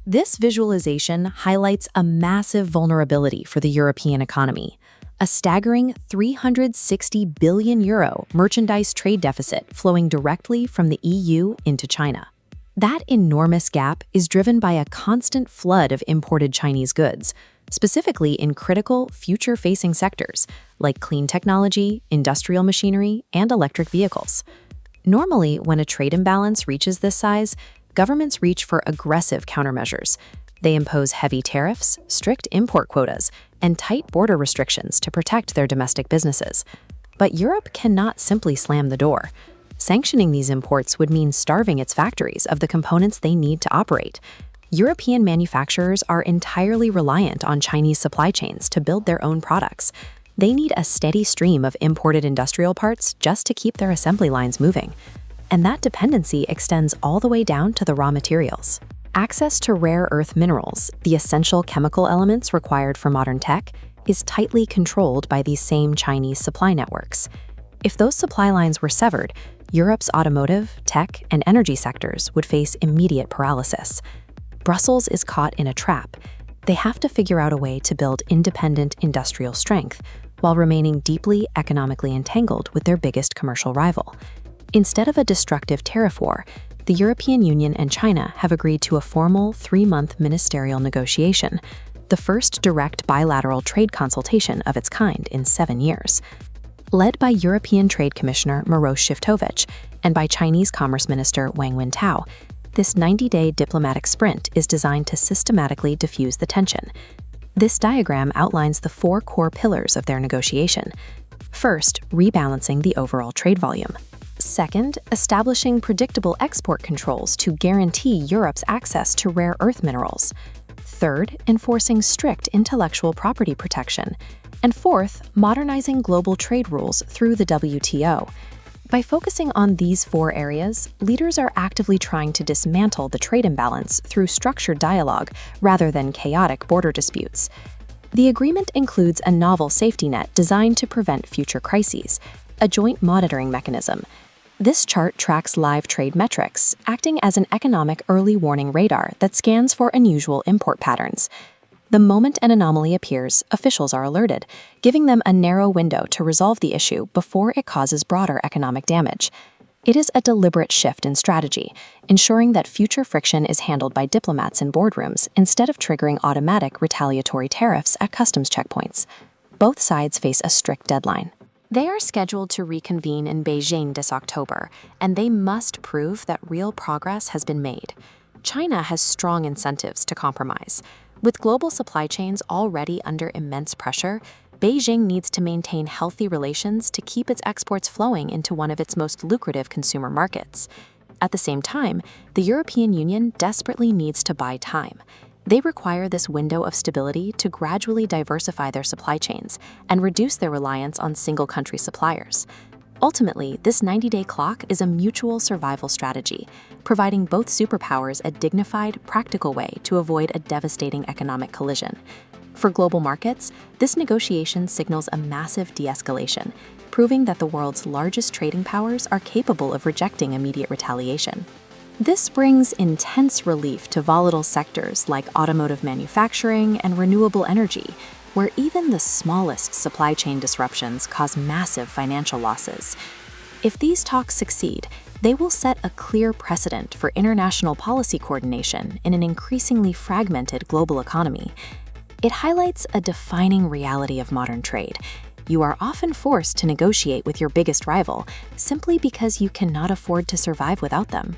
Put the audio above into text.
This visualization highlights a massive vulnerability for the European economy, a staggering €360 billion merchandise trade deficit flowing directly from the EU into China. That enormous gap is driven by a constant flood of imported Chinese goods, specifically in critical, future-facing sectors like clean technology, industrial machinery, and electric vehicles. Normally, when a trade imbalance reaches this size, governments reach for aggressive countermeasures. They impose heavy tariffs, strict import quotas, and tight border restrictions to protect their domestic businesses. But Europe cannot simply slam the door. Sanctioning these imports would mean starving its factories of the components they need to operate. European manufacturers are entirely reliant on Chinese supply chains to build their own products. They need a steady stream of imported industrial parts just to keep their assembly lines moving. And that dependency extends all the way down to the raw materials. Access to rare earth minerals, the essential chemical elements required for modern tech, is tightly controlled by these same Chinese supply networks. If those supply lines were severed, Europe's automotive, tech, and energy sectors would face immediate paralysis. Brussels is caught in a trap. They have to figure out a way to build independent industrial strength while remaining deeply economically entangled with their biggest commercial rival. Instead of a destructive tariff war, the European Union and China have agreed to a formal 3-month ministerial negotiation, the first direct bilateral trade consultation of its kind in 7 years. Led by European Trade Commissioner Maroš Šefčovič and by Chinese Commerce Minister Wang Wentao, this 90-day diplomatic sprint is designed to systematically diffuse the tension. This diagram outlines the 4 core pillars of their negotiation. First, rebalancing the overall trade volume. Second, establishing predictable export controls to guarantee Europe's access to rare earth minerals. Third, enforcing strict intellectual property protection. And fourth, modernizing global trade rules through the WTO. By focusing on these 4 areas, leaders are actively trying to dismantle the trade imbalance through structured dialogue rather than chaotic border disputes. The agreement includes a novel safety net designed to prevent future crises, a joint monitoring mechanism. This chart tracks live trade metrics, acting as an economic early warning radar that scans for unusual import patterns. The moment an anomaly appears, officials are alerted, giving them a narrow window to resolve the issue before it causes broader economic damage. It is a deliberate shift in strategy, ensuring that future friction is handled by diplomats in boardrooms instead of triggering automatic retaliatory tariffs at customs checkpoints. Both sides face a strict deadline. They are scheduled to reconvene in Beijing this October, and they must prove that real progress has been made. China has strong incentives to compromise. With global supply chains already under immense pressure, Beijing needs to maintain healthy relations to keep its exports flowing into one of its most lucrative consumer markets. At the same time, the European Union desperately needs to buy time. They require this window of stability to gradually diversify their supply chains and reduce their reliance on single-country suppliers. Ultimately, this 90-day clock is a mutual survival strategy, providing both superpowers a dignified, practical way to avoid a devastating economic collision. For global markets, this negotiation signals a massive de-escalation, proving that the world's largest trading powers are capable of rejecting immediate retaliation. This brings intense relief to volatile sectors like automotive manufacturing and renewable energy, where even the smallest supply chain disruptions cause massive financial losses. If these talks succeed, they will set a clear precedent for international policy coordination in an increasingly fragmented global economy. It highlights a defining reality of modern trade. You are often forced to negotiate with your biggest rival simply because you cannot afford to survive without them.